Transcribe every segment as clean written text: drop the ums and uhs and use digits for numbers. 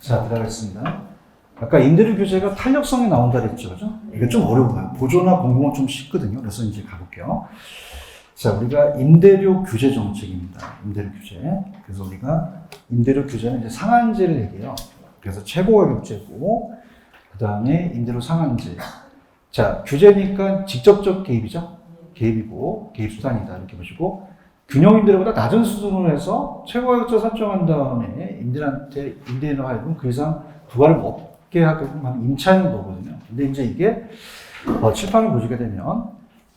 자, 들어가겠습니다. 아까 임대료 규제가 탄력성이 나온다 그랬죠, 그죠? 이게 좀 어려워요. 보조나 공공은 좀 쉽거든요. 그래서 이제 가볼게요. 자, 우리가 임대료 규제 정책입니다. 임대료 규제. 그래서 우리가 임대료 규제는 이제 상한제를 얘기해요. 그래서 최고가격제고, 그 다음에 임대료 상한제. 자, 규제니까 직접적 개입이죠. 개입이고, 개입수단이다. 이렇게 보시고, 균형 임대료보다 낮은 수준으로 해서 최고가격제 설정한 다음에 임대인으로 하여금 그 이상 부과를 없게 하게끔 하는 임차인 거거든요. 근데 이제 이게 칠판을 보시게 되면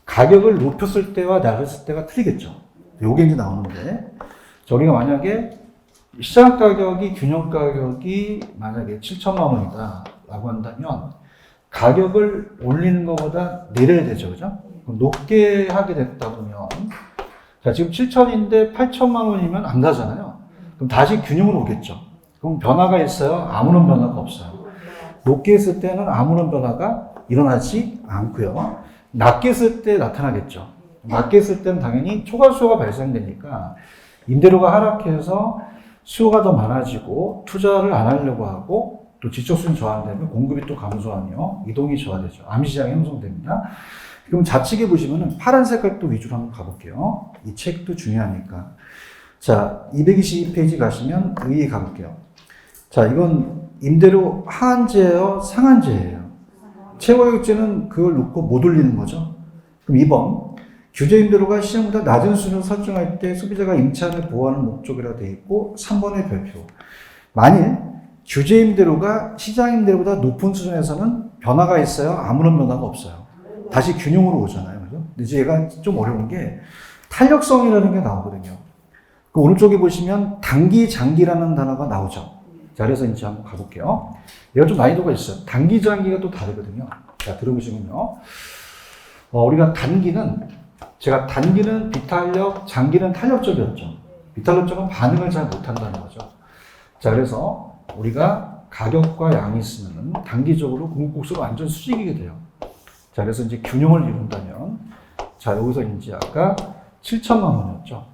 가격을 높였을 때와 낮았을 때가 틀리겠죠. 요게 이제 나오는데, 저희가 만약에 시장 가격이 균형 가격이 만약에 7천만 원이다 라고 한다면 가격을 올리는 것보다 내려야 되죠. 그죠? 그럼 높게 하게 됐다 보면, 자, 지금 7천인데 8천만 원이면 안 가잖아요. 그럼 다시 균형으로 오겠죠. 그럼 변화가 있어요? 아무런 변화가 없어요. 높게 했을 때는 아무런 변화가 일어나지 않고요. 낮게 했을 때 나타나겠죠. 낮게 했을 때는 당연히 초과 수요가 발생되니까 임대료가 하락해서 수요가 더 많아지고 투자를 안 하려고 하고 또 지적 수준이 저하되면 공급이 또 감소하며 이동이 저하되죠. 암시장이 형성됩니다. 그럼 좌측에 보시면은 파란 색깔 또 위주로 한번 가볼게요. 이 책도 중요하니까. 자, 222페이지 가시면 의에 가볼게요. 자, 이건 임대료 하한제예요? 상한제예요? 최고가격제는 그걸 놓고 못 올리는 거죠. 그럼 2번. 규제 임대료가 시장보다 낮은 수준을 설정할 때 소비자가 임차인을 보호하는 목적이라 되어 있고 3번의 별표. 만일 규제 임대료가 시장 임대료보다 높은 수준에서는 변화가 있어요? 아무런 변화가 없어요. 다시 균형으로 오잖아요. 그죠? 근데 이제 얘가 좀 어려운 게 탄력성이라는 게 나오거든요. 그 오른쪽에 보시면 단기, 장기라는 단어가 나오죠. 자, 그래서 이제 한번 가볼게요. 얘가 좀 난이도가 있어요. 단기, 장기가 또 다르거든요. 자, 들어보시면요. 우리가 제가 단기는 비탄력, 장기는 탄력적이었죠. 비탄력적은 반응을 잘 못한다는 거죠. 자, 그래서 우리가 가격과 양이 있으면 단기적으로 공급국수가 완전 수직이게 돼요. 자, 그래서 이제 균형을 이룬다면, 자, 여기서 이제 아까 7천만 원이었죠.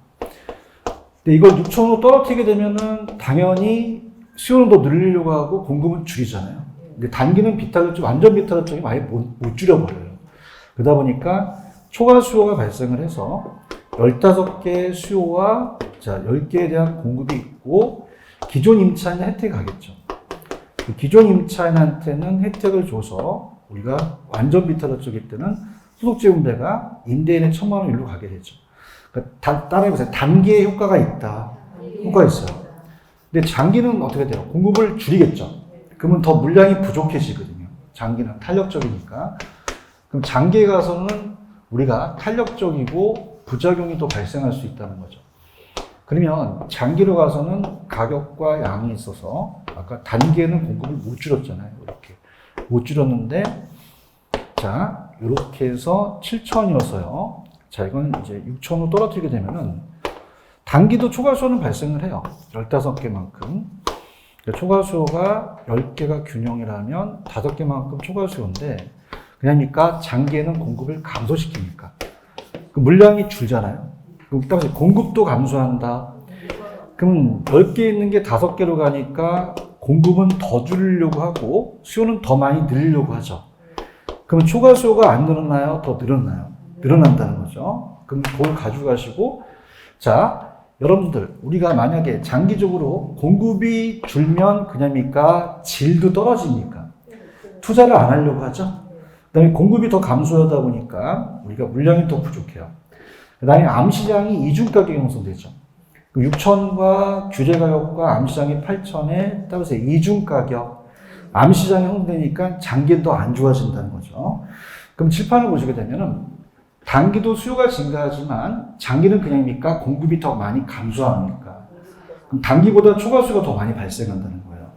근데 이걸 6천으로 떨어뜨리게 되면은 당연히 수요는 더 늘리려고 하고 공급은 줄이잖아요. 근데 단기는 완전 비탄력적이 많이 못 줄여버려요. 그러다 보니까 초과 수요가 발생을 해서 15개의 수요와 자, 10개에 대한 공급이 있고 기존 임차인이 혜택이 가겠죠. 기존 임차인한테는 혜택을 줘서 우리가 완전 비탄력적일 때는 소득지분배가 임대인의 1,000만 원 일로 가게 되죠. 그러니까 따라해보세요. 단기에 효과가 있다. 효과가 있어요. 근데 장기는 어떻게 돼요? 공급을 줄이겠죠. 그러면 더 물량이 부족해지거든요. 장기는 탄력적이니까. 그럼 장기에 가서는 우리가 탄력적이고 부작용이 또 발생할 수 있다는 거죠. 그러면 장기로 가서는 가격과 양이 있어서 아까 단기에는 공급을 못 줄였잖아요. 이렇게. 못 줄였는데, 자, 이렇게 해서 7천이어서요. 자, 이건 이제 6천으로 떨어뜨리게 되면은 단기도 초과수요는 발생을 해요. 15개만큼. 초과수요가 10개가 균형이라면 5개만큼 초과수요인데, 그러니까 장기에는 공급을 감소시키니까. 그 물량이 줄잖아요. 그럼 공급도 감소한다. 그럼 10개 있는 게 5개로 가니까 공급은 더 줄이려고 하고 수요는 더 많이 늘리려고 하죠. 그럼 초과 수요가 안 늘어나요? 더 늘어나요? 늘어난다는 거죠. 그럼 그걸 가져가시고, 자, 여러분들, 우리가 만약에 장기적으로 공급이 줄면 그냥입니까? 질도 떨어집니까? 투자를 안 하려고 하죠. 그 다음에 공급이 더 감소하다 보니까 우리가 물량이 더 부족해요. 그 다음에 암시장이 이중가격이 형성되죠. 6천과 규제가격과 암시장이 8천에 따라서 이중가격, 암시장이 형성되니까 장기는 더 안 좋아진다는 거죠. 그럼 칠판을 보시게 되면은 단기도 수요가 증가하지만 장기는 그냥입니까? 공급이 더 많이 감소합니까? 그럼 단기보다 초과수요가 더 많이 발생한다는 거예요.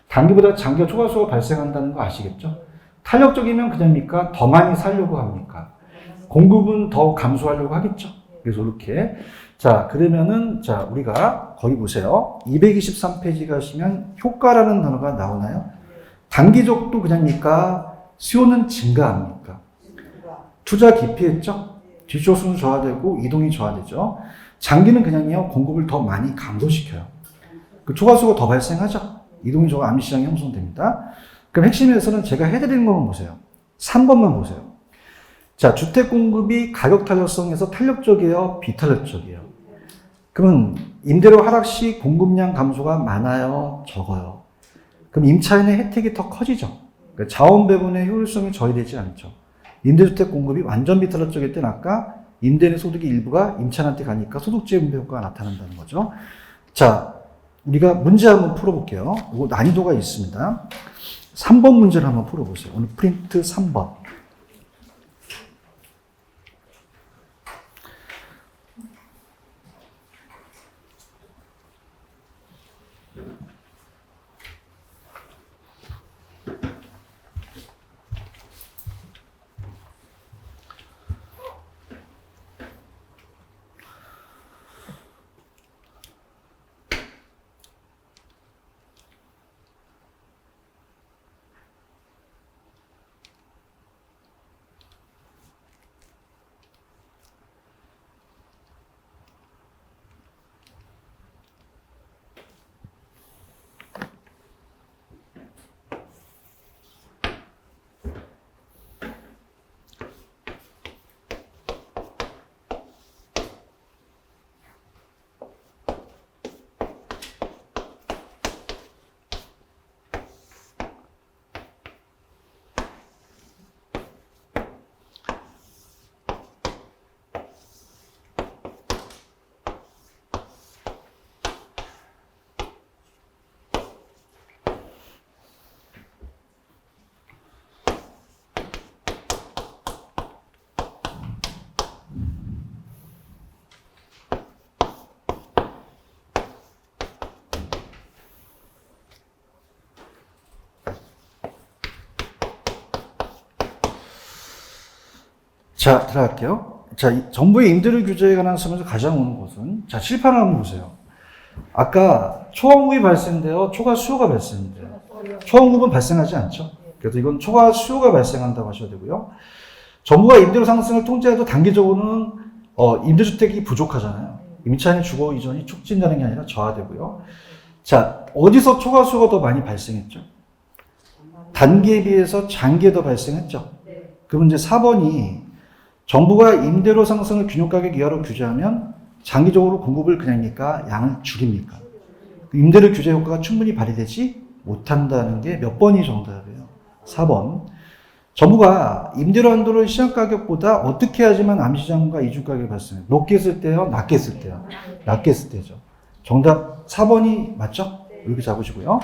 단기보다 장기가 초과수요가 발생한다는 거 아시겠죠? 탄력적이면 그냥입니까? 더 많이 살려고 합니까? 공급은 더 감소하려고 하겠죠? 그래서 이렇게. 자, 그러면은, 자, 우리가 거기 보세요. 223페이지 가시면 효과라는 단어가 나오나요? 단기적도 그냥입니까? 수요는 증가합니까? 투자 기피했죠? 지수수는 저하되고 이동이 저하되죠. 장기는 그냥요, 공급을 더 많이 감소시켜요. 그 초과수가 더 발생하죠? 이동이 적어 암시장이 형성됩니다. 그럼 핵심에서는 제가 해드리는 것만 보세요. 3번만 보세요. 자, 주택 공급이 가격 탄력성에서 탄력적이에요? 비탄력적이에요? 그러면 임대료 하락 시 공급량 감소가 많아요? 적어요? 그럼 임차인의 혜택이 더 커지죠? 그러니까 자원 배분의 효율성이 저해되지 않죠. 임대주택 공급이 완전 비탄력적일 때는 아까 임대인의 소득의 일부가 임차인한테 가니까 소득주의 분배 효과가 나타난다는 거죠. 자, 우리가 문제 한번 풀어볼게요. 이거 난이도가 있습니다. 3번 문제를 한번 풀어보세요. 오늘 프린트 3번. 자, 들어갈게요. 자, 정부의 임대료 규제에 관한 설명에서 가장 오는 것은, 자, 칠판을 한번 보세요. 아까 초과공급이 발생돼요? 초과 수요가 발생돼요? 초과공급은 발생하지 않죠? 그래서 이건 초과 수요가 발생한다고 하셔야 되고요. 정부가 임대료 상승을 통제해도 단기적으로는 임대주택이 부족하잖아요. 임차인의 주거 이전이 촉진되는 게 아니라 저하되고요. 자, 어디서 초과 수요가 더 많이 발생했죠? 단기에 비해서 장기에 더 발생했죠? 그러면 이제 4번이 정부가 임대료 상승을 균형가격 이하로 규제하면 장기적으로 공급을 그냥입니까? 양을 줄입니까? 임대료 규제 효과가 충분히 발휘되지 못한다는 게 몇 번이 정답이에요? 4번. 정부가 임대료 한도를 시장가격보다 어떻게 하지만 암시장과 이중가격이 발생해요? 높게 했을 때요? 낮게 했을 때요? 낮게 했을 때죠. 정답 4번이 맞죠? 이렇게 잡으시고요.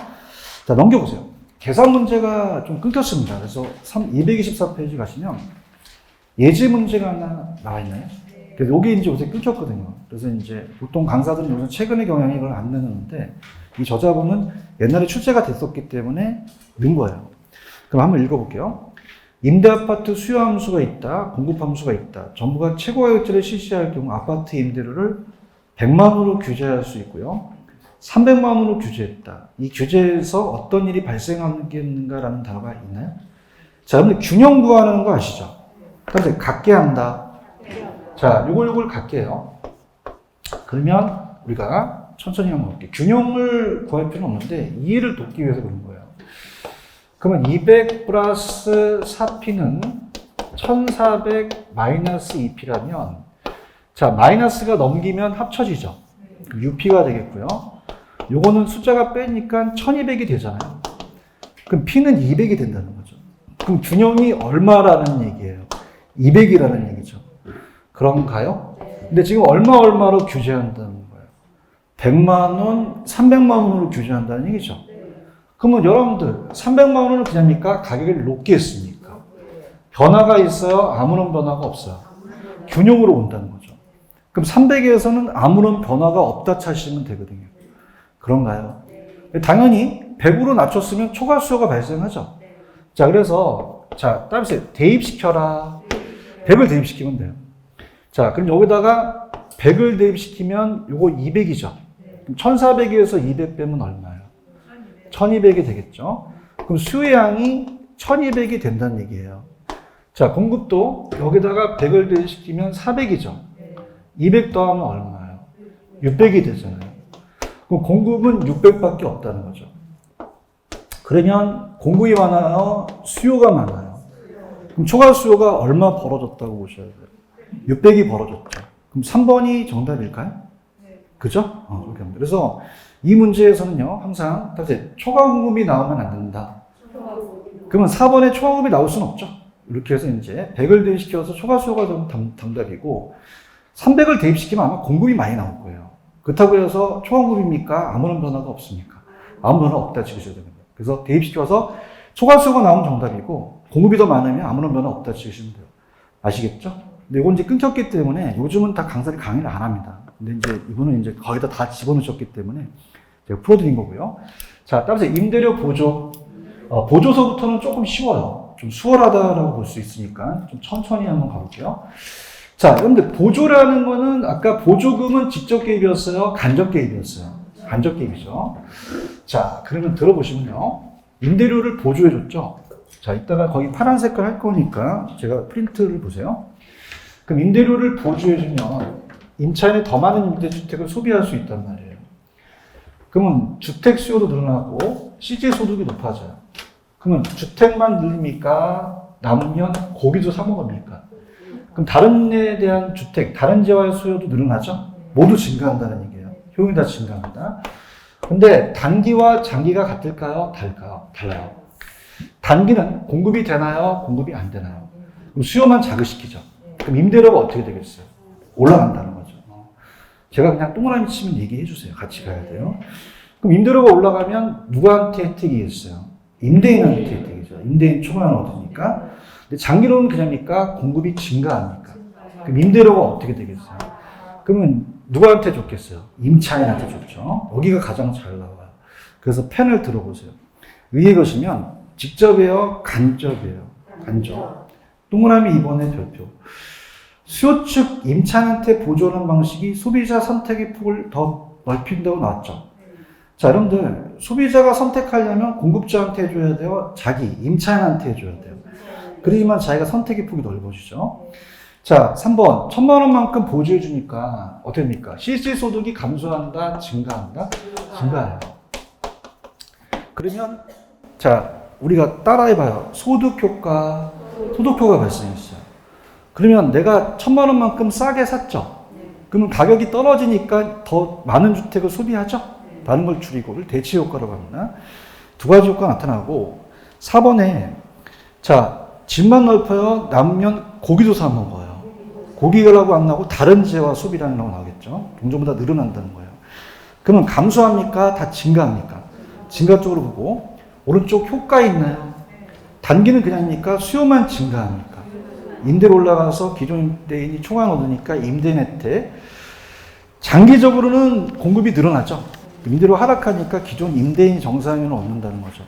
자, 넘겨보세요. 계산 문제가 좀 끊겼습니다. 그래서 224페이지 가시면 예제 문제가 하나 나와 있나요? 그래서 이게 이제 요새 끊겼거든요. 그래서 이제 보통 강사들은 요새 최근의 경향이 이걸 안 내놓는데 이 저자분은 옛날에 출제가 됐었기 때문에 넣은 거예요. 그럼 한번 읽어볼게요. 임대아파트 수요 함수가 있다, 공급 함수가 있다. 정부가 최고가격제를 실시할 경우 아파트 임대료를 100만 원으로 규제할 수 있고요. 300만 원으로 규제했다. 이 규제에서 어떤 일이 발생하겠는가라는 단어가 있나요? 자, 여러분들 균형 구하는 거 아시죠? 그래서 같게 한다. 자, 요걸 같게 해요. 그러면 우리가 천천히 한번 볼게요. 균형을 구할 필요는 없는데 이해를 돕기 위해서 그런 거예요. 그러면 200 플러스 4P는 1400 마이너스 2P라면 자, 마이너스가 넘기면 합쳐지죠. UP가 되겠고요. 요거는 숫자가 빼니까 1200이 되잖아요. 그럼 P는 200이 된다는 거죠. 그럼 균형이 얼마라는 얘기예요? 200이라는 얘기죠. 그런가요? 근데 지금 얼마로 규제한다는 거예요? 100만 원, 300만 원으로 규제한다는 얘기죠. 그러면 여러분들 300만 원은 그냥입니까? 가격을 높게 했습니까? 변화가 있어요? 아무런 변화가 없어요. 균형으로 온다는 거죠. 그럼 300에서는 아무런 변화가 없다 차시면 되거든요. 그런가요? 당연히 100으로 낮췄으면 초과 수요가 발생하죠. 자, 그래서 자, 따라서 대입시켜라. 100을 대입시키면 돼요. 자, 그럼 여기다가 100을 대입시키면 요거 200이죠. 1400에서 200 빼면 얼마예요? 1200이 되겠죠. 그럼 수요량이 1200이 된다는 얘기예요. 자, 공급도 여기다가 100을 대입시키면 400이죠. 200 더하면 얼마예요? 600이 되잖아요. 그럼 공급은 600밖에 없다는 거죠. 그러면 공급이 많아요? 수요가 많아요? 그럼 초과 수요가 얼마 벌어졌다고 보셔야 돼요? 600이 벌어졌죠. 그럼 3번이 정답일까요? 그죠? 그렇게 합니다. 그래서 이 문제에서는요, 항상 초과 공급이 나오면 안 된다. 그러면 4번에 초과 공급이 나올 수는 없죠. 이렇게 해서 이제 100을 대입시켜서 초과 수요가 되면 정답이고, 300을 대입시키면 아마 공급이 많이 나올 거예요. 그렇다고 해서 초과 공급입니까? 아무런 변화가 없습니까? 아무 변화 없다 찍으셔야 됩니다. 그래서 대입시켜서 초과 수요가 나오면 정답이고, 공급이 더 많으면 아무런 변화 없다 찍으시면 돼요. 아시겠죠? 근데 이건 이제 끊겼기 때문에 요즘은 다 강의를 안 합니다. 근데 이제 이분은 이제 거의 다 집어넣으셨기 때문에 제가 풀어드린 거고요. 자, 따라서 임대료 보조. 보조서부터는 조금 쉬워요. 좀 수월하다라고 볼 수 있으니까 좀 천천히 한번 가볼게요. 자, 여러분들 보조라는 거는 아까 보조금은 직접 개입이었어요? 간접 개입이었어요? 간접 개입이죠. 자, 그러면 들어보시면요. 임대료를 보조해줬죠? 자, 이따가 거기 파란 색깔 할 거니까 제가 프린트를 보세요. 그럼 임대료를 보조해주면 임차인이 더 많은 임대주택을 소비할 수 있단 말이에요. 그러면 주택 수요도 늘어나고 실제 소득이 높아져요. 그러면 주택만 늘립니까? 남으면 고기도 사 먹습니까? 그럼 다른 데 대한 주택, 다른 재화의 수요도 늘어나죠? 모두 증가한다는 얘기예요. 효용이 다 증가합니다. 근데 단기와 장기가 같을까요? 달라요. 단기는 공급이 되나요? 공급이 안 되나요? 그럼 수요만 자극시키죠. 그럼 임대료가 어떻게 되겠어요? 올라간다는 거죠. 제가 그냥 동그라미 치면 얘기해 주세요. 같이 가야 돼요. 그럼 임대료가 올라가면 누구한테 혜택이 있어요? 임대인한테 혜택이죠. 임대인 초과는 얻으니까. 근데 장기로는 그냥입니까? 공급이 증가합니까? 그럼 임대료가 어떻게 되겠어요? 그러면 누구한테 줬겠어요? 임차인한테 줬죠. 여기가 가장 잘 나와요. 그래서 펜을 들어보세요. 위에 보시면 직접이에요? 간접이에요? 간접. 동그라미 2번의 별표. 수요 측 임차인한테 보조하는 방식이 소비자 선택의 폭을 더 넓힌다고 나왔죠. 자, 여러분들 소비자가 선택하려면 공급자한테 해줘야 돼요? 임차인한테 해줘야 돼요? 그러지만 자기가 선택의 폭이 넓어지죠. 자, 3번 1,000만 원만큼 보조해 주니까 어떻게 됩니까? 실질 소득이 감소한다? 증가한다? 증가해요. 그러면 자, 우리가 따라해봐요. 소득효과 발생했어요. 그러면 내가 1,000만 원만큼 싸게 샀죠. 그러면 가격이 떨어지니까 더 많은 주택을 소비하죠. 다른 걸 줄이고를 대치 효과라고 합니다. 두 가지 효과가 나타나고 4번에 자, 집만 넓혀요. 남으면 고기도 사 먹어요. 고기라고 안 나오고 다른 재화 소비라는 거 나오겠죠. 동전보다 늘어난다는 거예요. 그러면 감소합니까? 다 증가합니까? 증가 쪽으로 보고 오른쪽 효과 있나요? 단기는 그냥입니까? 수요만 증가합니까? 임대료 올라가서 기존 임대인이 초과 얻으니까 임대인 혜택. 장기적으로는 공급이 늘어나죠. 임대료 하락하니까 기존 임대인 정상인을 얻는다는 거죠.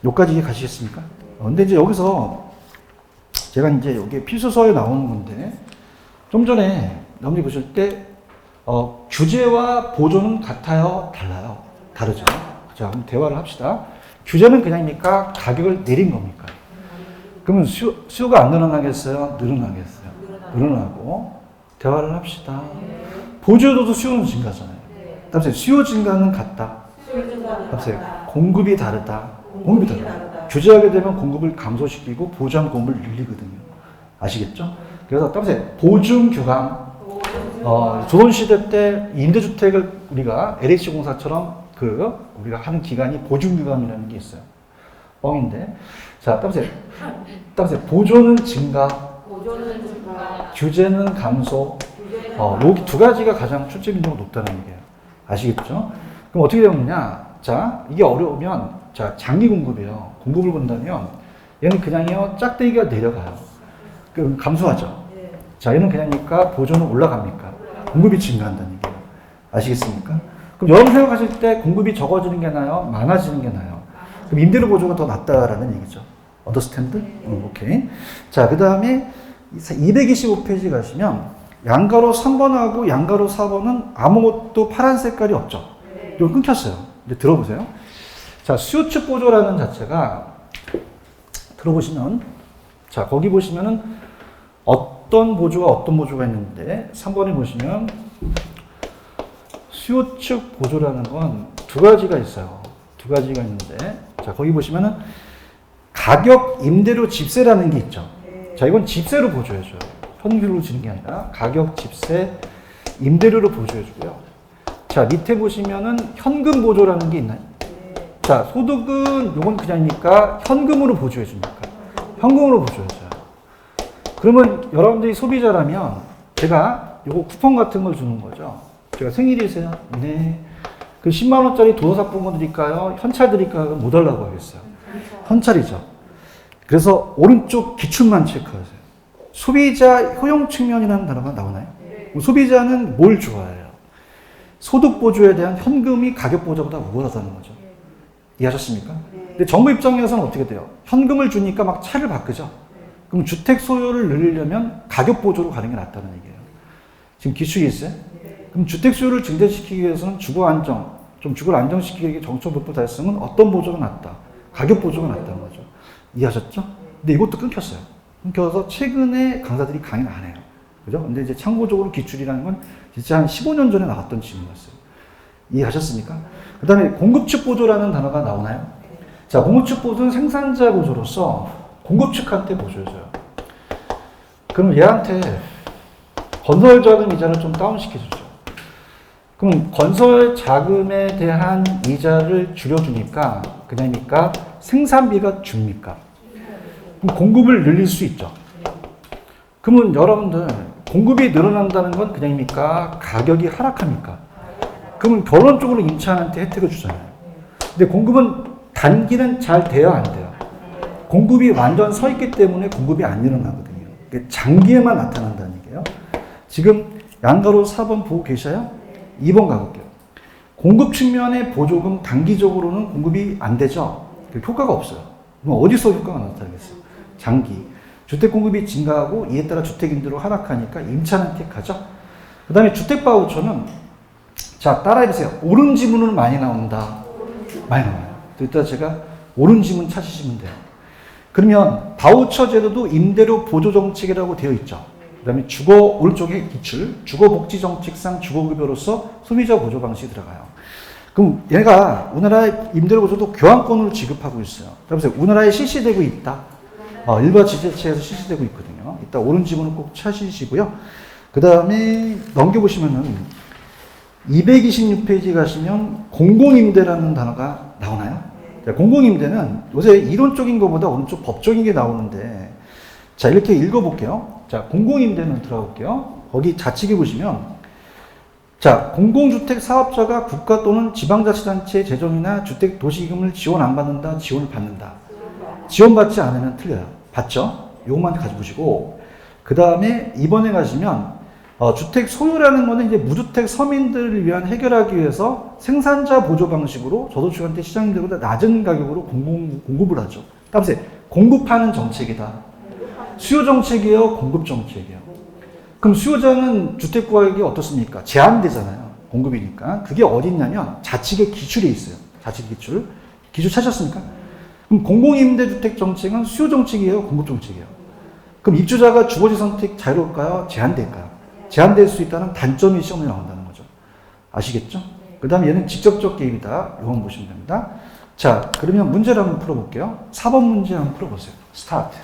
여기까지 이해가시겠습니까? 근데 이제 여기서 제가 이제 여기 필수서에 나오는 건데 좀 전에 여러분이 보실 때 규제와 보조는 같아요? 달라요? 다르죠. 자, 그럼 대화를 합시다. 규제는 그냥입니까? 가격을 내린 겁니까? 그러면 수요가 안 늘어나겠어요? 늘어나겠어요? 늘어나고 대화를 합시다. 보조에도 수요는 증가잖아요. 답세 수요 증가는 같다. 답세 공급이 다르다. 공급이 다르다. 규제하게 되면 공급을 감소시키고 보조하면 공급을 늘리거든요. 아시겠죠? 그래서 답세 보증 교감. 조선시대 때 임대주택을 우리가 LH공사처럼 우리가 하는 기관이 보증교감이라는 게 있어요. 뻥인데. 자, 따라서 보조는 증가, 규제는 감소. 여기 두 가지가 가장 출제 빈도가 높다는 얘기예요. 아시겠죠? 그럼 어떻게 되느냐? 자, 이게 어려우면 자, 장기 공급이에요. 공급을 본다면 얘는 그냥요 짝대기가 내려가요. 그럼 감소하죠. 자, 얘는 그냥이니까 보조는 올라갑니까? 공급이 증가한다는 얘기예요. 아시겠습니까? 그럼 여러분 생각하실 때 공급이 적어지는 게 나아요? 많아지는 게 나아요? 그럼 임대료 보조가 더 낫다라는 얘기죠. 언더스탠드? 오케이. 자, 그 다음에 225페이지 가시면 양가로 3번하고 양가로 4번은 아무것도 파란 색깔이 없죠. 이거 끊겼어요. 이제 들어보세요. 자, 수요측 보조라는 자체가 들어보시면 자, 거기 보시면은 어떤 보조가 있는데 3번에 보시면 수요측 보조라는 건 두 가지가 있어요. 두 가지가 있는데 자, 자, 거기 보시면은 가격 임대료 집세라는 게 있죠. 자, 이건 집세로 보조해줘요. 현금으로 주는 게 아니라 가격 집세 임대료로 보조해주고요. 자, 밑에 보시면은 현금 보조라는 게 있나요? 자, 소득은 요건 그냥입니까? 현금으로 보조해줍니까? 현금으로 보조해줘요. 그러면 여러분들이 소비자라면 제가 요거 쿠폰 같은 걸 주는 거죠. 제가 생일이세요? 네. 그 10만 원짜리 도서사본권 드릴까요? 현찰 드릴까요? 못 달라고 하겠어요. 현찰이죠. 그래서 오른쪽 기출만 체크하세요. 소비자 효용 측면이라는 단어가 나오나요? 소비자는 뭘 좋아해요? 소득 보조에 대한 현금이 가격 보조보다 우월하다는 거죠. 이해하셨습니까? 근데 정부 입장에서는 어떻게 돼요? 현금을 주니까 막 차를 바꾸죠. 그럼 주택 소유를 늘리려면 가격 보조로 가는 게 낫다는 얘기예요. 지금 기축이 있어요? 그럼 주택 수요를 증대시키기 위해서는 주거 안정, 좀 주거를 안정시키기 위해 정책법부 달성은 어떤 보조가 낫다? 가격 보조가 낫다는 거죠. 이해하셨죠? 근데 이것도 끊겼어요. 끊겨서 최근에 강사들이 강의를 안 해요. 그죠? 근데 이제 참고적으로 기출이라는 건 진짜 한 15년 전에 나왔던 질문이었어요. 이해하셨습니까? 그 다음에 공급 측 보조라는 단어가 나오나요? 자, 공급 측 보조는 생산자 보조로서 공급 측한테 보조해줘요. 그럼 얘한테 건설 자금 이자를 좀 다운시켜주죠. 그럼 건설 자금에 대한 이자를 줄여주니까 그냥입니까? 생산비가 줍니까? 그럼 공급을 늘릴 수 있죠. 그러면 여러분들 공급이 늘어난다는 건 그냥입니까? 가격이 하락합니까? 그러면 결론적으로 임차인한테 혜택을 주잖아요. 근데 공급은 단기는 잘 돼야 안 돼요. 공급이 완전 서 있기 때문에 공급이 안 일어나거든요. 장기에만 나타난다는 얘기예요. 지금 양가로 4번 보고 계셔요? 2번 가볼게요. 공급 측면의 보조금 단기적으로는 공급이 안 되죠. 효과가 없어요. 그럼 어디서 효과가 나타나겠어요? 장기. 주택 공급이 증가하고 이에 따라 주택 임대료 하락하니까 임차인한테 가죠. 그 다음에 주택 바우처는 자, 따라해보세요. 옳은 지문은 많이 나온다. 많이 나와요. 이따 제가 옳은 지문 찾으시면 돼요. 그러면 바우처 제도도 임대료 보조 정책이라고 되어 있죠. 그 다음에 주거, 오른쪽에 기출, 주거복지 정책상 주거급여로서 소비자 보조 방식이 들어가요. 그럼 얘가 우리나라의 임대료 보조도 교환권으로 지급하고 있어요. 그래서 우리나라에 실시되고 있다. 일부 지자체에서 실시되고 있거든요. 이따 옳은 지문은 꼭 찾으시고요. 그 다음에 넘겨보시면은 226페이지 가시면 공공임대라는 단어가 나오나요? 공공임대는 요새 이론적인 것보다 오른쪽 법적인 게 나오는데, 자, 이렇게 읽어볼게요. 자, 공공임대는 들어볼게요. 거기 좌측에 보시면, 자, 공공주택 사업자가 국가 또는 지방자치단체 재정이나 주택 도시기금을 지원 안 받는다, 지원을 받는다. 지원받지 않으면 틀려요. 받죠? 요것만 가지고 보시고, 그 다음에 이번에 가시면, 주택 소유라는 거는 이제 무주택 서민들을 위한 해결하기 위해서 생산자 보조 방식으로 저소득층한테 시장임대보다 낮은 가격으로 공급을 하죠. 다음에 공급하는 정책이다. 수요 정책이에요? 공급 정책이에요? 그럼 수요자는 주택 구하기 어떻습니까? 제한되잖아요. 공급이니까. 그게 어디 있냐면 자치계 기출에 있어요. 자치계 기출. 기출 찾으셨습니까? 그럼 공공임대주택 정책은 수요 정책이에요? 공급 정책이에요? 그럼 입주자가 주거지 선택 자유로울까요? 제한될까요? 제한될 수 있다는 단점이 시험에 나온다는 거죠. 아시겠죠? 그 다음에 얘는 직접적 개입이다. 이건 보시면 됩니다. 자, 그러면 문제를 한번 풀어볼게요. 4번 문제 한번 풀어보세요. 스타트.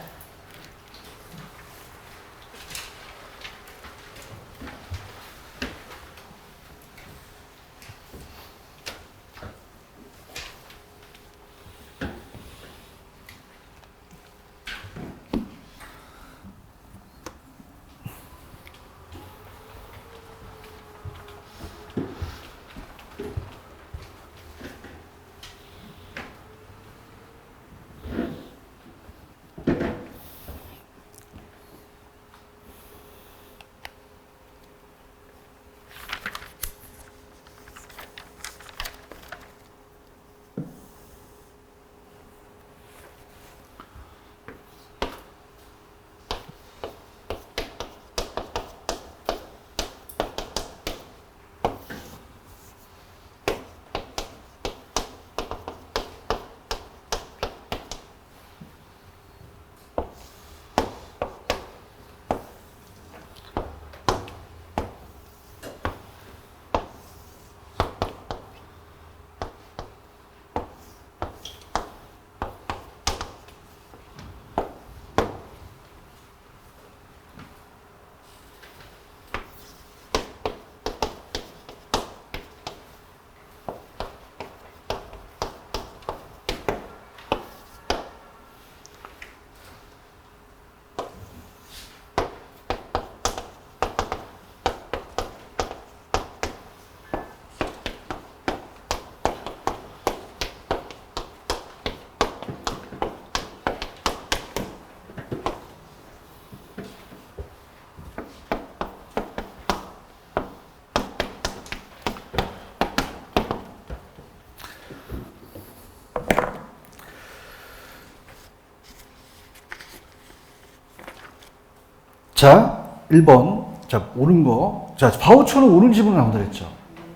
자, 1번. 자, 옳은 거. 자, 바우처는 옳은 지문으로 나온다 그랬죠.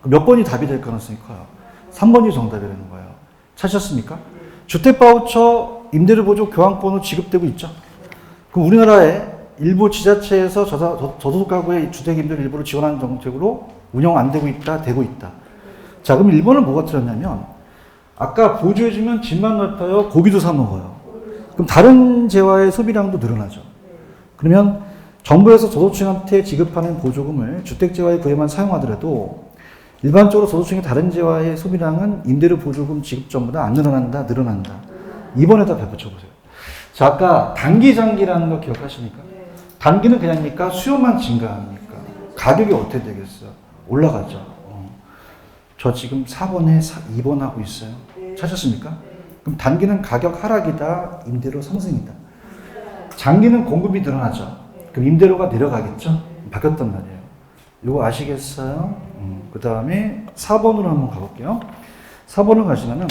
몇 번이 답이 될 가능성이 커요? 3번이 정답이라는 거예요. 찾으셨습니까? 주택 바우처, 임대료 보조 교환권으로 지급되고 있죠. 그럼 우리나라의 일부 지자체에서 저소득 가구의 주택 임대료 일부를 지원하는 정책으로 운영 안 되고 있다, 되고 있다. 자, 그럼 1번은 뭐가 틀렸냐면, 아까 보조해주면 집만 넓혀요, 고기도 사 먹어요. 그럼 다른 재화의 소비량도 늘어나죠. 그러면 정부에서 저소득층한테 지급하는 보조금을 주택 재화의 구에만 사용하더라도 일반적으로 저소득층의 다른 재화의 소비량은 임대료 보조금 지급 전보다 안 늘어난다, 늘어난다. 2번에다 붙여보세요. 자, 아까 단기, 장기라는 거 기억하십니까? 단기는 그냥입니까? 수요만 증가합니까? 가격이 어떻게 되겠어요? 올라가죠. 저 지금 4번에 2번 하고 있어요. 찾았습니까? 그럼 단기는 가격 하락이다, 임대료 상승이다. 장기는 공급이 늘어나죠. 그럼 임대료가 내려가겠죠? 바뀌었단 말이에요. 이거 아시겠어요? 그 다음에 4번으로 한번 가볼게요. 4번을 가시면은,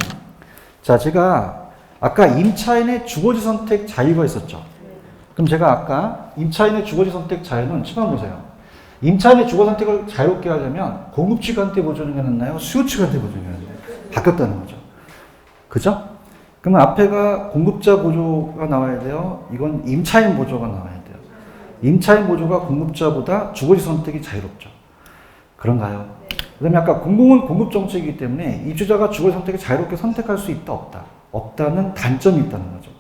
자, 제가 아까 임차인의 주거지 선택 자유가 있었죠. 그럼 제가 아까 임차인의 주거지 선택 자유는 치만 보세요. 임차인의 주거 선택을 자유롭게 하려면 공급 측한테 보조를 해놨나요? 수요 측한테 보조를 해놨나요? 바뀌었다는 거죠. 그죠? 그러면 앞에가 공급자 보조가 나와야 돼요. 이건 임차인 보조가 나와야 돼요. 임차인 보조가 공급자보다 주거지 선택이 자유롭죠. 그런가요? 그 다음에 아까 공공은 공급 정책이기 때문에 입주자가 주거지 선택을 자유롭게 선택할 수 있다, 없다. 없다는 단점이 있다는 거죠.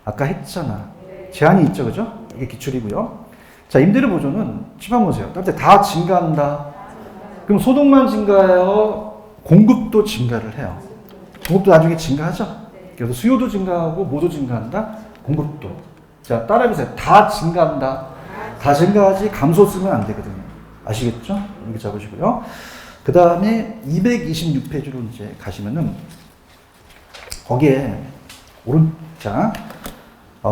아까 했잖아. 제한이 있죠, 그죠? 이게 기출이고요. 자, 임대료 보조는 치만 보세요. 따뜻해 다 증가한다. 그럼 소득만 증가해요? 공급도 증가를 해요. 공급도 나중에 증가하죠? 그래서 수요도 증가하고 뭐도 증가한다? 공급도. 자, 따라해보세요. 다 증가한다. 다 증가하지 감소 쓰면 안 되거든요. 아시겠죠? 이렇게 잡으시고요. 그 다음에 226페이지로 이제 가시면은 거기에 자,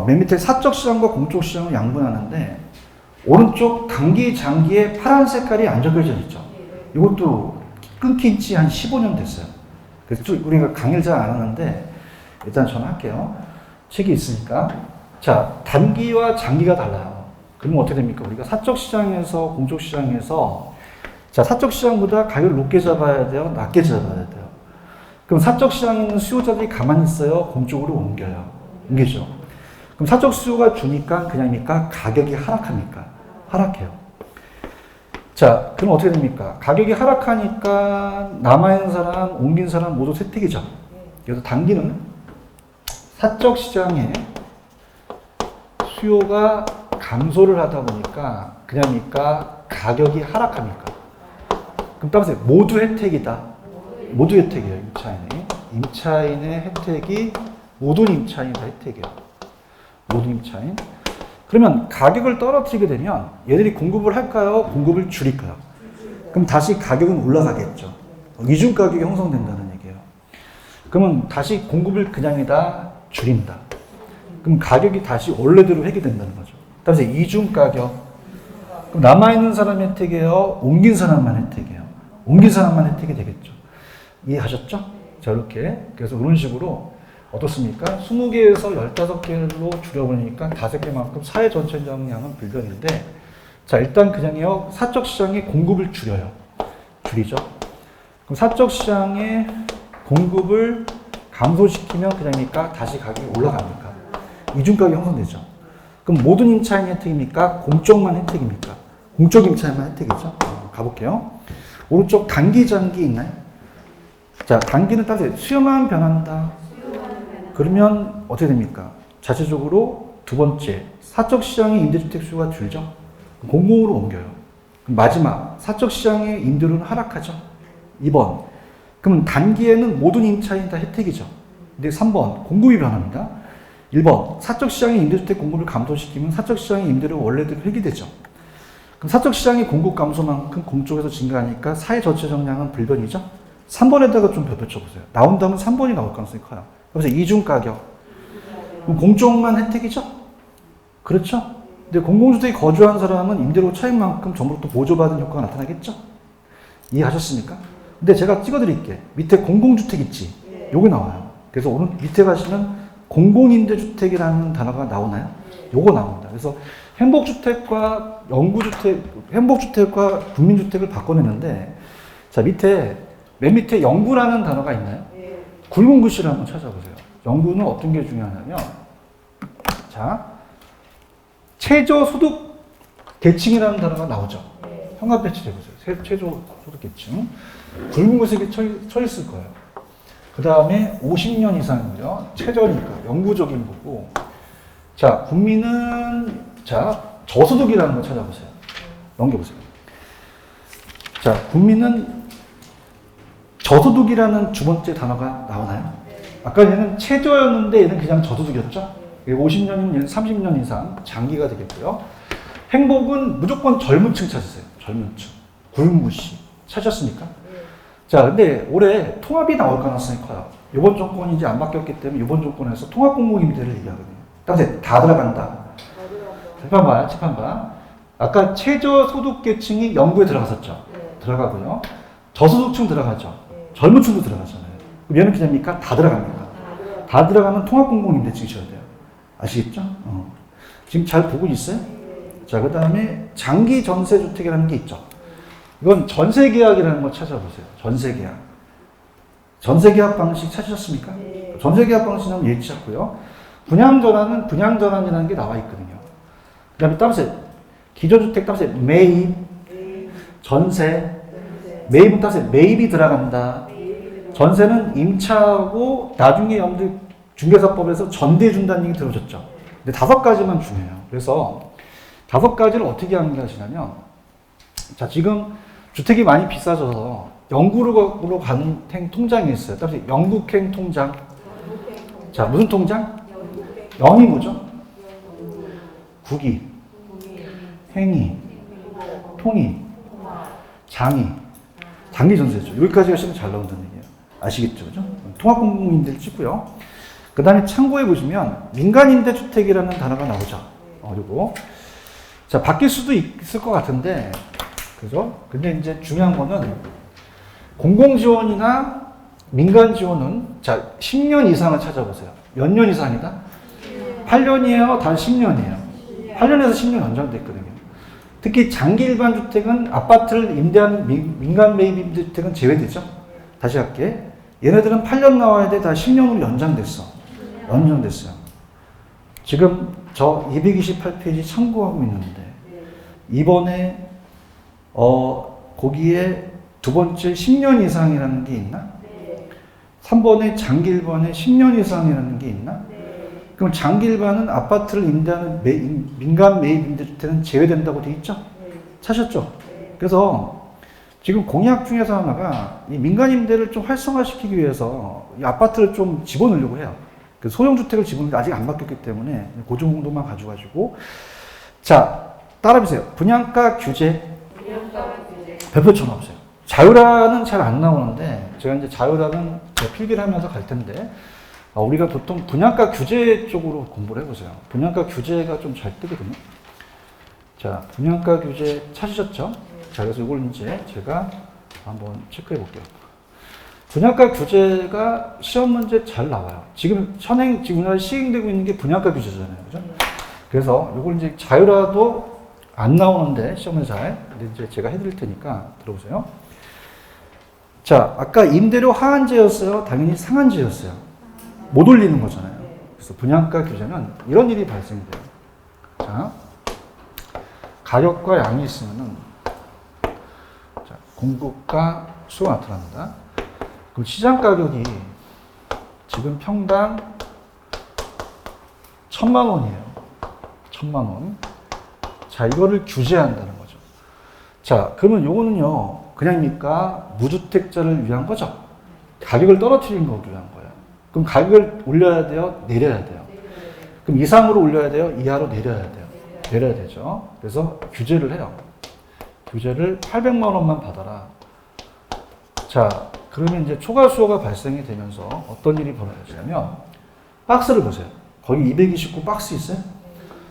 맨 밑에 사적 시장과 공적 시장을 양분하는데 오른쪽 단기, 장기에 파란 색깔이 안 적혀져 있죠. 이것도 끊긴 지 한 15년 됐어요. 그래서 우리가 강의를 잘 안 하는데 일단 저는 할게요. 책이 있으니까. 자, 단기와 장기가 달라요. 그러면 어떻게 됩니까? 우리가 사적 시장에서 공적 시장에서 자, 사적 시장보다 가격을 높게 잡아야 돼요? 낮게 잡아야 돼요? 그럼 사적 시장에 있는 수요자들이 가만히 있어요? 공적으로 옮겨요? 옮기죠. 그럼 사적 수요가 주니까 그냥입니까? 가격이 하락합니까? 하락해요. 자, 그럼 어떻게 됩니까? 가격이 하락하니까 남아있는 사람, 옮긴 사람 모두 혜택이죠. 그래서 단기는 사적 시장에 수요가 감소를 하다 보니까 그냥입니까? 가격이 하락합니까? 그럼 따라서 모두 혜택이다. 모두 혜택이에요. 임차인의 혜택이 모든 임차인의 혜택이에요. 모든 임차인. 그러면 가격을 떨어뜨리게 되면 얘들이 공급을 할까요? 공급을 줄일까요? 그럼 다시 가격은 올라가겠죠. 이중 가격이 형성된다는 얘기예요. 그러면 다시 공급을 그냥이다 줄인다. 그럼 가격이 다시 원래대로 회귀된다는 거죠. 따라서 이중 가격. 그럼 남아있는 사람 혜택이에요? 옮긴 사람만 혜택이에요? 옮긴 사람만 혜택이 되겠죠. 이해하셨죠? 자, 이렇게. 그래서 이런 식으로 어떻습니까? 20개에서 15개로 줄여버리니까 5개만큼 사회 전체 정량은 불변인데, 자, 일단 그냥요, 사적 시장의 공급을 줄이죠. 그럼 사적 시장의 공급을 감소시키면 그냥입니까? 다시 가격이 올라갑니까? 이중가격이 형성되죠. 그럼 모든 임차인 혜택입니까? 공적만 혜택입니까? 공적 임차인만 혜택이죠. 가볼게요. 오른쪽 단기, 장기 있나요? 자, 단기는 따로 수요만 변한다. 그러면 어떻게 됩니까? 자체적으로 두 번째, 사적 시장의 임대주택 수요가 줄죠. 공공으로 옮겨요. 그럼 마지막, 사적 시장의 임대료는 하락하죠. 2번, 그러면 단기에는 모든 임차인이 다 혜택이죠. 근데 3번, 공급이 변합니다. 1번, 사적 시장의 임대주택 공급을 감소시키면 사적 시장의 임대료가 원래대로 회귀되죠. 그럼 사적 시장의 공급 감소만큼 공적에서 증가하니까 사회 전체 정량은 불변이죠. 3번에다가 좀 덧붙여보세요. 나온다면 3번이 나올 가능성이 커요. 그래서 이중 가격. 그럼 공적만 혜택이죠? 그렇죠? 근데 공공주택에 거주한 사람은 임대료 차익만큼 정부로부터 보조받은 효과가 나타나겠죠? 이해하셨습니까? 근데 제가 찍어드릴게. 밑에 공공주택 있지? 요게 나와요. 그래서 오늘 밑에 가시면 공공임대주택이라는 단어가 나오나요? 요거 나옵니다. 그래서 행복주택과 영구주택, 행복주택과 국민주택을 바꿔내는데, 자, 맨 밑에 영구라는 단어가 있나요? 굵은 글씨를 한번 찾아보세요. 영구는 어떤 게 중요하냐면, 자, 최저소득 계층이라는 단어가 나오죠. 현관 배치해 보세요. 최저소득 계층. 굵은 글씨가 쳐 있을 거예요. 그 다음에 50년 이상이고요. 최저니까 영구적인 거고. 자, 국민은 자 저소득이라는 거 찾아보세요. 넘겨보세요. 자, 국민은 저소득이라는 두 번째 단어가 나오나요? 아까 얘는 최저였는데 얘는 그냥 저소득이었죠? 50년이면 얘는 30년 이상 장기가 되겠고요. 행복은 무조건 젊은 층 찾으세요. 젊은 층. 굵은 글씨. 찾으셨습니까? 자, 근데 올해 통합이 나올 가능성이 커요. 이번 정권이 이제 안 바뀌었기 때문에 이번 정권에서 통합공무임대를 얘기하거든요. 따라서 다 들어간다. 재판봐. 아까 최저소득계층이 연구에 들어갔었죠. 들어가고요. 저소득층 들어가죠. 젊은 층도 들어가잖아요. 그럼 얘는 그냥입니까? 다 들어갑니다. 다 들어가면 통합공무임대 지셔야 돼요. 아시겠죠? 지금 잘 보고 있어요? 자, 그 다음에 장기 전세주택이라는 게 있죠. 이건 전세계약이라는 거 찾아보세요. 전세계약. 전세계약 방식 찾으셨습니까? 전세계약 방식은 예치 찾고요. 분양전환은 분양전환이라는 게 나와 있거든요. 그 다음에 따라서 기존주택 따라서 매입, 전세, 매입은 따라서 매입이 들어간다. 전세는 임차하고 나중에 여러분들 중개사법에서 전대해준다는 얘기 들으셨죠? 근데 5가지만 중요해요. 그래서 5가지를 어떻게 하시냐면, 자, 지금 주택이 많이 비싸져서 영구로 가는 통장이 있어요. 따라서 영국행 통장. 자, 무슨 통장? 영이 뭐죠? 국이, 행이, 통이, 장이, 장기 전세죠. 여기까지 하시면 잘 나온다는 얘기예요. 아시겠죠? 그죠? 통합공무임대를 찍고요. 그 다음에 참고해 보시면 민간임대주택이라는 단어가 나오죠. 그리고 자, 바뀔 수도 있을 것 같은데, 그죠? 근데 이제 중요한 거는 공공지원이나 민간지원은 자, 10년 이상을 찾아보세요. 몇 년 이상이다? 8년이에요? 단 10년이에요. 8년에서 10년 연장됐거든요. 특히 장기 일반 주택은 아파트를 임대하는 민간 매입 임대주택은 제외되죠. 다시 할게. 얘네들은 8년 나와야 돼. 다 10년으로 연장됐어. 연장됐어요. 지금 저 228페이지 참고하고 있는데 이번에 거기에 두 번째 10년 이상이라는 게 있나? 3번에 장기 일반에 10년 이상이라는 게 있나? 그럼 장기 일반은 아파트를 임대하는 민간 매입 임대주택은 제외된다고 돼 있죠? 찾으셨죠? 그래서 지금 공약 중에서 하나가 이 민간 임대를 좀 활성화시키기 위해서 이 아파트를 좀 집어넣으려고 해요. 그 소형주택을 집어넣는데 아직 안 바뀌었기 때문에 그 정도만 가져가지고. 자, 따라해보세요. 분양가 규제. 별표처럼 없어요. 자유라는 잘 안 나오는데 제가 이제 자유라는 필기를 하면서 갈 텐데 우리가 보통 분양가 규제 쪽으로 공부를 해보세요. 분양가 규제가 좀 잘 뜨거든요. 자, 분양가 규제 찾으셨죠? 자, 그래서 이걸 이제 제가 한번 체크해 볼게요. 분양가 규제가 시험 문제 잘 나와요. 지금 우리나라에 시행되고 있는 게 분양가 규제잖아요. 그죠? 그래서 이걸 이제 자유라도 안 나오는데 시험에 잘. 근데 이제 제가 해드릴 테니까 들어보세요. 자, 아까 임대료 하한제였어요? 당연히 상한제였어요. 못 올리는 거잖아요. 그래서 분양가 규제는 이런 일이 발생돼요. 자, 가격과 양이 있으면은, 자, 공급과 수요가 나타납니다. 그럼 시장 가격이 지금 평당 1,000만 원이에요. 1,000만 원. 자, 이거를 규제한다는 거죠. 자, 그러면 요거는요, 그냥입니까? 무주택자를 위한 거죠. 가격을 떨어뜨리는 거 위한 거예요. 그럼 가격을 올려야 돼요? 내려야 돼요? 그럼 이상으로 올려야 돼요? 이하로 내려야 돼요? 내려야 되죠. 그래서 규제를 해요. 규제를 800만 원만 받아라. 자, 그러면 이제 초과 수요가 발생이 되면서 어떤 일이 벌어지냐면 박스를 보세요. 거기 229 박스 있어요?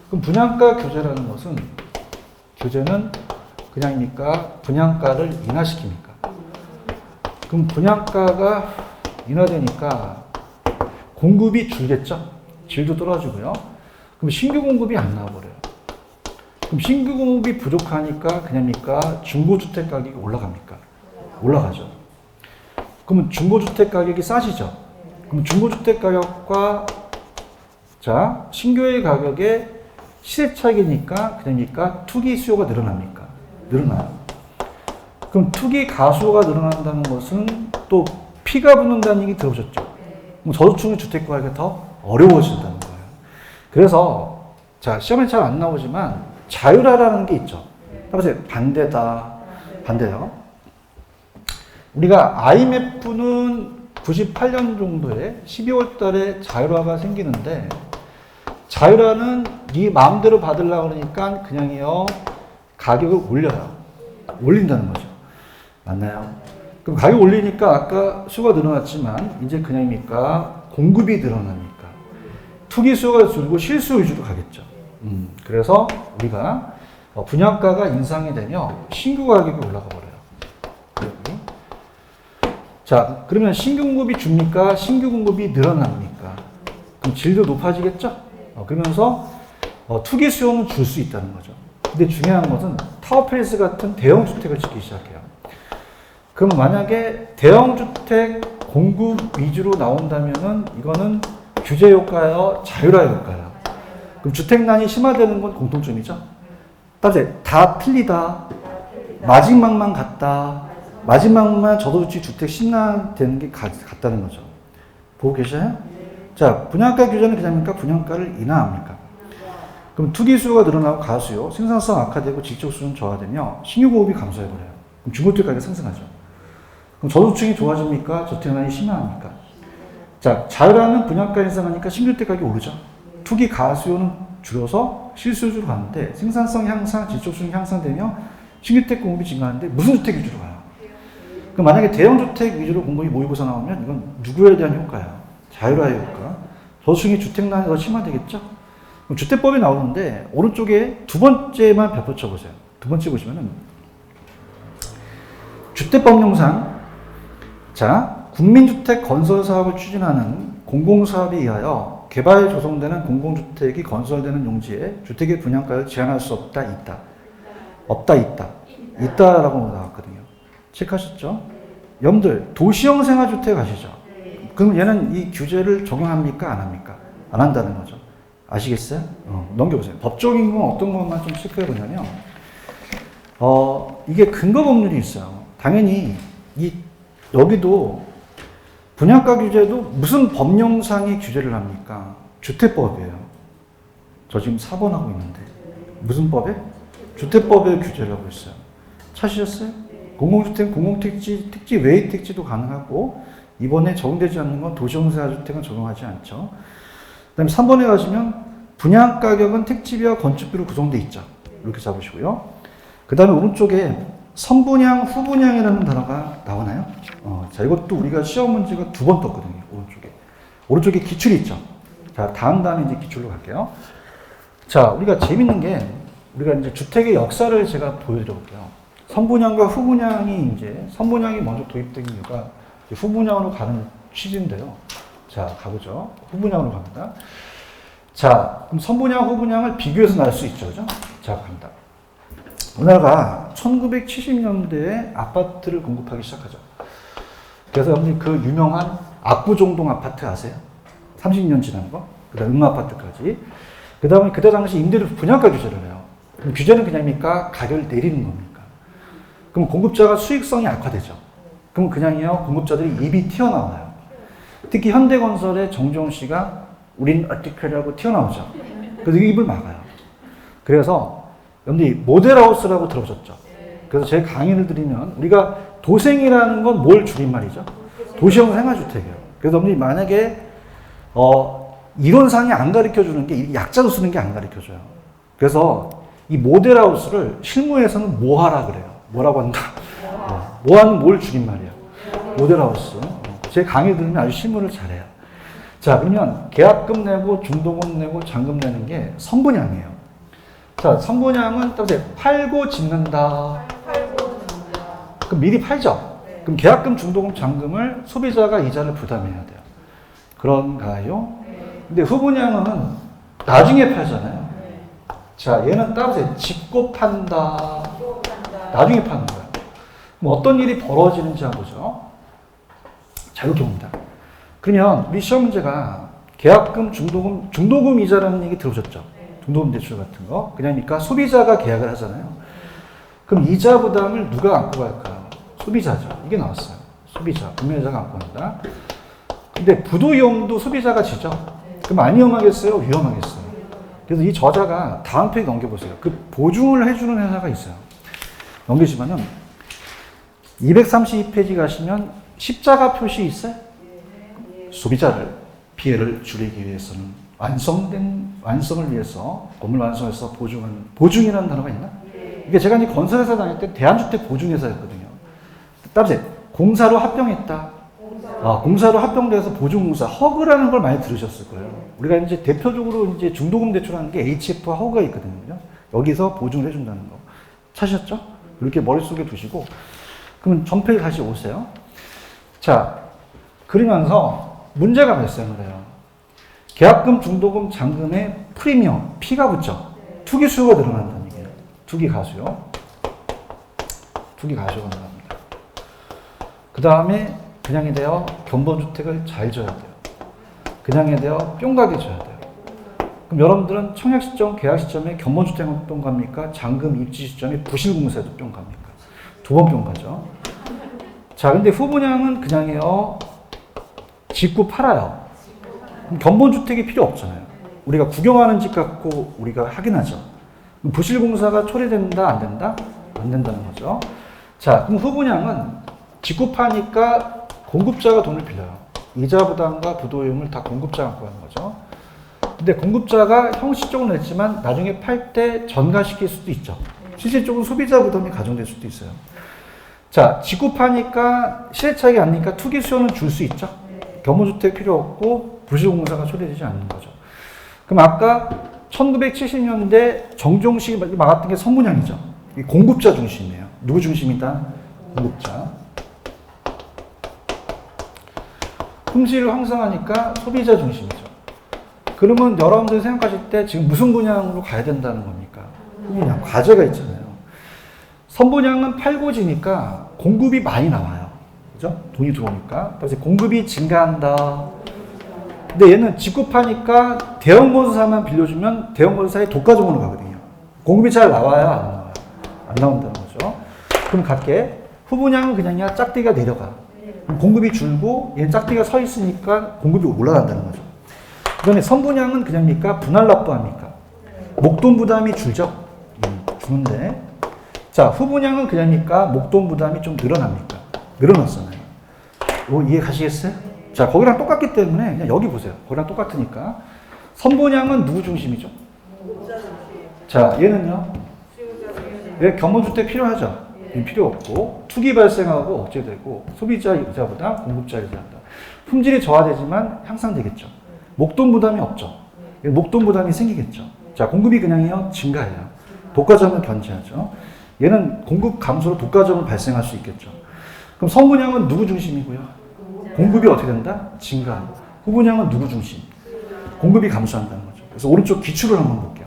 그럼 분양가 규제라는 것은 규제는 그냥입니까? 분양가를 인하시킵니까? 그럼 분양가가 인하되니까 공급이 줄겠죠? 질도 떨어지고요. 그럼 신규 공급이 안 나와버려요. 그럼 신규 공급이 부족하니까 그냥입니까? 중고주택 가격이 올라갑니까? 올라가죠. 그러면 중고주택 가격이 싸지죠. 그럼 중고주택 가격과 자 신규의 가격의 시세 차익이니까 그러니까 투기 수요가 늘어납니까? 늘어나요. 그럼 투기 가수가 늘어난다는 것은 또 피가 붙는다는 얘기 들어보셨죠? 그럼 저소득층의 주택 구하기가 더 어려워진다는 거예요. 그래서 자 시험에 잘 안 나오지만 자율화라는 게 있죠. 따라서 반대다, 반대요. 우리가 IMF는 98년 정도에 12월 달에 자율화가 생기는데 자율화는 네 마음대로 받으려고 그러니까 그냥요 가격을 올려요. 올린다는 거죠. 맞나요? 그럼 가격 올리니까 아까 수가 늘어났지만 이제 그냥입니까? 공급이 늘어나니까 투기 수요가 줄고 실수 위주로 가겠죠. 그래서 우리가 분양가가 인상이 되면 신규 가격이 올라가 버려요. 여기. 자, 그러면 신규 공급이 줍니까? 신규 공급이 늘어납니까? 그럼 질도 높아지겠죠? 그러면서 투기 수요는 줄 수 있다는 거죠. 근데 중요한 것은 타워팰리스 같은 대형 주택을 짓기 시작해요. 그럼 만약에 대형 주택 공급 위주로 나온다면은 이거는 규제 효과요, 자율화 효과요. 그럼 주택난이 심화되는 건 공통점이죠. 따라서 다 틀리다. 마지막만 같다. 마지막만 저소득층 주택 심화되는 게 같다는 거죠. 보고 계셔요? 자, 분양가 규제는 그냥입니까? 분양가를 인하합니까? 그럼 투기 수요가 늘어나고 가수요, 생산성 악화되고 지적 수요는 저하되며 신규 공급이 감소해버려요. 그럼 중고주택 가격이 상승하죠. 그럼 저소득층이 좋아집니까? 저택난이 심화합니까? 자, 자율화는 분양가 인상하니까 신규주택 가격이 오르죠. 투기 가수요는 줄여서 실수요주로 가는데 생산성 향상, 지적 수요는 향상되며 신규주택 공급이 증가하는데 무슨 주택 위주로 가요? 그럼 만약에 대형 주택 위주로 공급이 모이고서 나오면 이건 누구에 대한 효과예요? 자율화의 효과. 저소득층이 주택난이 더 심화되겠죠? 그럼 주택법이 나오는데 오른쪽에 두 번째만 벼붙여 보세요. 두 번째 보시면은 주택법령상 자 국민주택 건설 사업을 추진하는 공공사업에 의하여 개발 조성되는 공공주택이 건설되는 용지에 주택의 분양가를 제한할 수 없다, 있다. 없다, 있다. 있다라고 나왔거든요. 체크하셨죠? 여러분들 도시형 생활주택 아시죠? 그럼 얘는 이 규제를 적용합니까? 안 합니까? 안 한다는 거죠. 아시겠어요? 넘겨보세요. 법적인 건 어떤 것만 좀 체크해 보냐면 이게 근거 법률이 있어요. 당연히 여기도 분양가 규제도 무슨 법령상의 규제를 합니까? 주택법이에요. 저 지금 4번 하고 있는데 무슨 법에? 주택법에 규제를 하고 있어요. 찾으셨어요? 공공주택, 공공택지, 택지 외의 택지도 가능하고 이번에 적용되지 않는 건 도시공사주택은 적용하지 않죠. 그 다음에 3번에 가시면 분양가격은 택지비와 건축비로 구성되어 있죠. 이렇게 잡으시고요. 그 다음에 오른쪽에 선분양, 후분양이라는 단어가 나오나요? 자, 이것도 우리가 시험 문제가 두 번 떴거든요. 오른쪽에. 오른쪽에 기출이 있죠. 자, 다음에 이제 기출로 갈게요. 자, 우리가 재밌는 게 우리가 이제 주택의 역사를 제가 보여드려 볼게요. 선분양과 후분양이 선분양이 먼저 도입된 이유가 후분양으로 가는 취지인데요. 자, 가보죠. 후분양으로 갑니다. 자, 그럼 선분양, 후분양을 비교해서 나올 수 있죠. 그죠? 자, 갑니다. 우리나라가 1970년대에 아파트를 공급하기 시작하죠. 그래서 여러분들 그 유명한 압구정동 아파트 아세요? 30년 지난 거? 그 다음 응아파트까지. 그 다음에 그때 당시 임대료 분양가 규제를 해요. 그럼 규제는 그냥입니까? 가격을 내리는 겁니까? 그럼 공급자가 수익성이 악화되죠. 그럼 그냥이요, 공급자들이 입이 튀어나와요. 특히 현대건설의 정종 씨가 우린 어떻게 하려고 튀어나오죠. 그래서 입을 막아요. 그래서 여러분들이 모델하우스라고 들어보셨죠? 그래서 제 강의를 드리면 우리가 도생이라는 건 뭘 줄임말이죠? 도시형 생활주택이에요. 그래서 여러분들이 만약에 이론상이 안 가르쳐주는 게 약자로 쓰는 게 안 가르쳐줘요. 그래서 이 모델하우스를 실무에서는 모하라 그래요. 뭐라고 한다? 모하는 뭘 줄임말이에요? 모델하우스. 제 강의 들으면 아주 실무를 잘해요. 자, 그러면 계약금 내고 중도금 내고 잔금 내는 게 선분양이에요. 자, 선분양은 따라서 팔고 짓는다. 그럼 미리 팔죠? 그럼 계약금, 중도금, 잔금을 소비자가 이자를 부담해야 돼요. 그런가요? 근데 후분양은 나중에 팔잖아요. 자, 얘는 따보세요. 짓고 판다. 나중에 파는 거야. 그럼 어떤 일이 벌어지는지 한번 보죠. 자, 이렇게 봅니다. 그러면 우리 시험 문제가 계약금, 중도금 이자라는 얘기 들어보셨죠? 중도금 대출 같은 거. 그러니까 소비자가 계약을 하잖아요. 그럼 이자 부담을 누가 안고 갈까요? 소비자죠. 이게 나왔어요. 소비자, 구매자가 안고 간다. 근데 부도위험도 소비자가 지죠? 그럼 안 위험하겠어요? 위험하겠어요. 그래서 이 저자가 다음 페이지 넘겨보세요. 그 보증을 해주는 회사가 있어요. 넘기시면은 232페이지 가시면 십자가 표시 있어요? 소비자를 피해를 줄이기 위해서는 완성을 위해서 건물 완성해서 보증이라는 단어가 있나? 이게 제가 이제 건설회사 다닐 때 대한주택 보증회사였거든요. 따라서 공사로 합병했다. 공사로 합병돼서 보증공사 허그라는 걸 많이 들으셨을 거예요. 우리가 이제 대표적으로 이제 중도금 대출하는 게 HF와 허그가 있거든요. 여기서 보증을 해준다는 거 찾으셨죠? 이렇게 머릿속에 두시고 그러면 전페이지 다시 오세요. 자, 그러면서 문제가 발생을 해요. 계약금, 중도금, 잔금의 프리미엄, 피가 붙죠. 투기 수요가 늘어난다는 얘기예요. 투기 가수요. 투기 가수가 늘어납니다. 그 다음에 그냥이 되어 견본주택을 잘 줘야 돼요. 그냥이 되어 뿅가게 줘야 돼요. 그럼 여러분들은 청약 시점, 계약 시점에 견본주택은 뿅 갑니까? 잔금 입지 시점에 부실공사에도 뿅 갑니까? 두 번 뿅 가죠. 자, 근데 후분양은 그냥이요. 짓고 팔아요. 그럼 견본주택이 필요 없잖아요. 우리가 구경하는 집 갖고 우리가 확인하죠. 부실공사가 처리된다, 안 된다? 안 된다는 거죠. 자, 그럼 후분양은 짓고 파니까 공급자가 돈을 빌려요. 이자 부담과 부도금을 다 공급자가 갖고 가는 거죠. 근데 공급자가 형식적으로 냈지만 나중에 팔 때 전가시킬 수도 있죠. 실질적으로 소비자 부담이 가정될 수도 있어요. 자, 짓고 파니까 시세 차익이 안 나니까 투기 수요는 줄 수 있죠. 견본주택 필요 없고 부실공사가 처리되지 않는 거죠. 그럼 아까 1970년대 정종식이 막았던 게 선분양이죠. 공급자 중심이에요. 누구 중심이다? 공급자. 품질을 향상하니까 소비자 중심이죠. 그러면 여러분들이 생각하실 때 지금 무슨 분양으로 가야 된다는 겁니까? 분양, 과제가 있잖아요. 선분양은 팔고 지니까 공급이 많이 나와요. 그죠? 돈이 들어오니까. 그래서 공급이 증가한다. 근데 얘는 짓고 파니까 대형건설사만 빌려주면 대형건설사의 독과점으로 가거든요. 공급이 잘 나와야 안 나와요? 안 나온다는 거죠. 그럼 갈게. 후분양은 그냥이야 짝대기가 내려가. 공급이 줄고 얘는 짝대기가 서 있으니까 공급이 올라간다는 거죠. 그다음에 선분양은 그냥입니까? 분할 납부합니까? 목돈 부담이 줄죠? 주는데. 자, 후분양은 그냥입니까? 목돈 부담이 좀 늘어납니까? 늘어났잖아요. 이거 이해 가시겠어요? 자, 거기랑 똑같기 때문에 그냥 여기 보세요. 거기랑 똑같으니까. 선분양은 누구 중심이죠? 자, 얘는요? 왜 견본주택 필요하죠? 필요 없고 투기 발생하고 억제되고 소비자 이자보다 공급자 이자보다 품질이 저하되지만 향상되겠죠. 목돈 부담이 없죠. 목돈 부담이 생기겠죠. 자, 공급이 그냥요 증가해요. 독과점을 견제하죠. 얘는 공급 감소로 독과점을 발생할 수 있겠죠. 그럼 선분양은 누구 중심이고요? 공급이 어떻게 된다? 증가. 후분양은 누구 중심? 공급이 감소한다는 거죠. 그래서 오른쪽 기출을 한번 볼게요.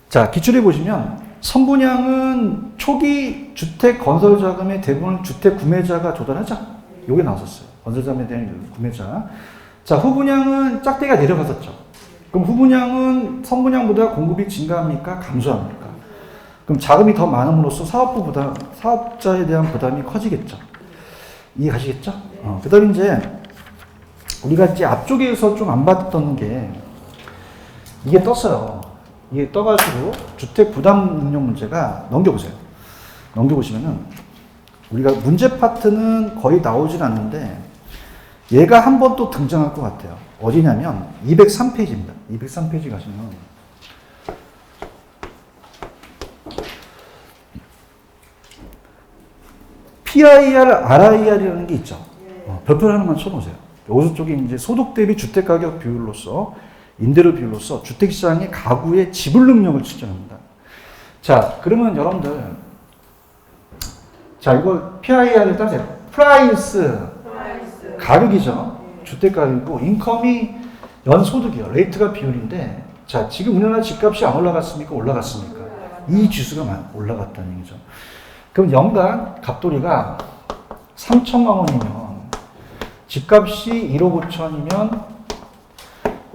자, 기출에 보시면 선분양은 초기 주택 건설 자금의 대부분 주택 구매자가 조달하죠. 요게 나왔었어요. 건설 자금에 대한 구매자. 자, 후분양은 짝대기가 내려갔었죠. 그럼 후분양은 선분양보다 공급이 증가합니까? 감소합니까? 그럼 자금이 더 많음으로써 사업자에 대한 부담이 커지겠죠. 이해 가시겠죠? 그 다음에 이제 우리가 이제 앞쪽에서 좀 안 봤던 게 이게 떴어요. 이게 떠가지고 주택 부담 능력 문제가 넘겨보세요. 넘겨보시면은 우리가 문제 파트는 거의 나오진 않는데 얘가 한 번 또 등장할 것 같아요. 어디냐면 203페이지입니다. 203페이지 가시면 PIR, RIR이라는 게 있죠. 별표 하나만 쳐놓으세요. 여기서 쪽에 이제 소득 대비 주택 가격 비율로서 임대료 비율로서 주택시장의 가구의 지불 능력을 측정합니다. 자, 그러면 여러분들, 자, 이걸 PIR을 따세요. 프라이스, 가격이죠. 주택 가격이고, 인컴이 연소득이요. 레이트가 비율인데, 자, 지금 우리나라 집값이 안 올라갔습니까? 올라갔습니까? 이 지수가 올라갔다는 얘기죠. 그럼 연간 갑돌이가 3천만 원이면 집값이 1억 5천이면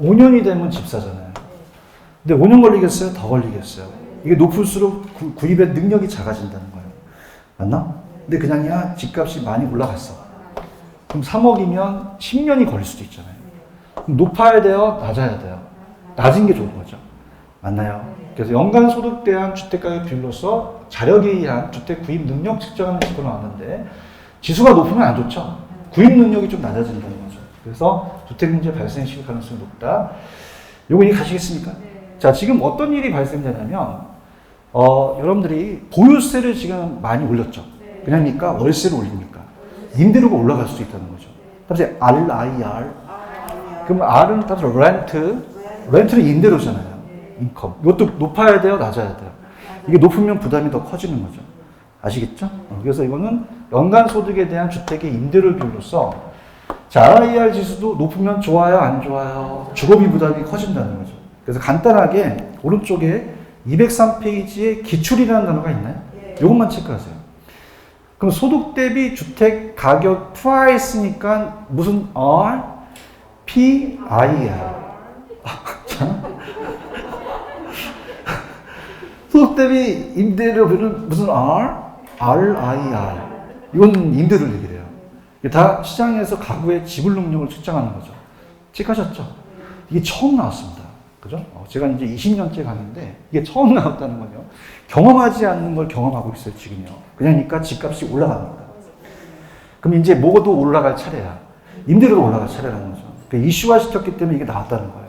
5년이 되면 집 사잖아요. 근데 5년 걸리겠어요? 더 걸리겠어요? 이게 높을수록 구입의 능력이 작아진다는 거예요. 맞나? 근데 그냥이야 집값이 많이 올라갔어. 그럼 3억이면 10년이 걸릴 수도 있잖아요. 그럼 높아야 돼요? 낮아야 돼요? 낮은 게 좋은 거죠. 맞나요? 그래서 연간 소득 대한 주택가격 비율로서 자력에 의한 주택 구입 능력 측정하는 지표가 나왔는데 지수가 높으면 안 좋죠. 구입 능력이 좀 낮아진다는 거죠. 그래서 주택 문제 발생실 가능성이 높다. 요거 이해 가시겠습니까? 자, 지금 어떤 일이 발생되냐면 여러분들이 보유세를 지금 많이 올렸죠. 그러니까 월세를 올리니까 임대료가 올라갈 수 있다는 거죠. 다시 RIR. 그럼 R은 다시 렌트는 임대료잖아요. 인컴. 이것도 높아야 돼요, 낮아야 돼요. 이게 높으면 부담이 더 커지는 거죠. 아시겠죠? 그래서 이거는 연간 소득에 대한 주택의 임대료 비율로서 자, RIR 지수도 높으면 좋아요, 안 좋아요? 주거비 부담이 커진다는 거죠. 그래서 간단하게 오른쪽에 203페이지에 기출이라는 단어가 있나요? 이것만 체크하세요. 그럼 소득 대비 주택 가격 프라이스니까 무슨 R, P, IR. 소득 대비 임대료는 무슨 R, RIR. 이건 임대료를 얘기해요. 이게 다 시장에서 가구의 지불 능력을 측정하는 거죠. 체크하셨죠? 이게 처음 나왔습니다. 그죠? 제가 이제 20년째 가는데 이게 처음 나왔다는 건요. 경험하지 않는 걸 경험하고 있어요, 지금요. 그러니까 집값이 올라갑니다. 그럼 이제 뭐도 올라갈 차례야. 임대료도 올라갈 차례라는 거죠. 그러니까 이슈화 시켰기 때문에 이게 나왔다는 거예요.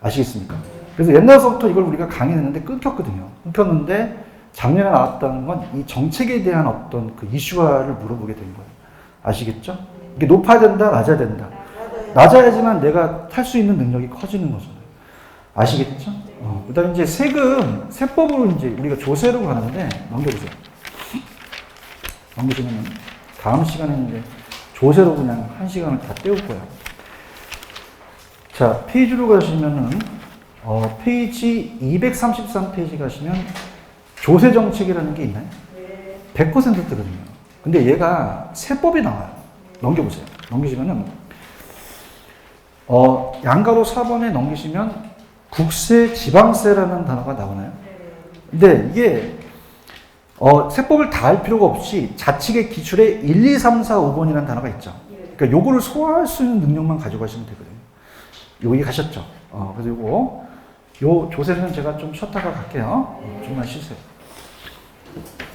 아시겠습니까? 그래서 옛날서부터 이걸 우리가 강의했는데 끊겼거든요. 끊겼는데 작년에 나왔다는 건 이 정책에 대한 어떤 그 이슈화를 물어보게 된 거예요. 아시겠죠? 이게 높아야 된다, 낮아야 된다. 낮아야지만 내가 탈 수 있는 능력이 커지는 거잖아요. 아시겠죠? 그 다음에 이제 세법으로 이제 우리가 조세로 가는데, 넘겨보세요. 넘기시면 다음 시간에 이제 조세로 그냥 1시간을 다 때울 거예요. 자, 페이지로 가시면은, 페이지 233페이지 가시면 조세 정책이라는 게 있나요? 100% 뜨거든요. 근데 얘가 세법이 나와요. 넘겨보세요. 넘기시면은, 양가로 4번에 넘기시면 국세, 지방세라는 단어가 나오나요? 근데 이게 세법을 다 할 필요가 없이 자칙의 기출에 1, 2, 3, 4, 5번이라는 단어가 있죠. 그러니까 요거를 소화할 수 있는 능력만 가지고 가시면 되거든요. 여기 가셨죠? 그리고 요 조세는 제가 좀 쉬었다가 갈게요. 좀만 쉬세요.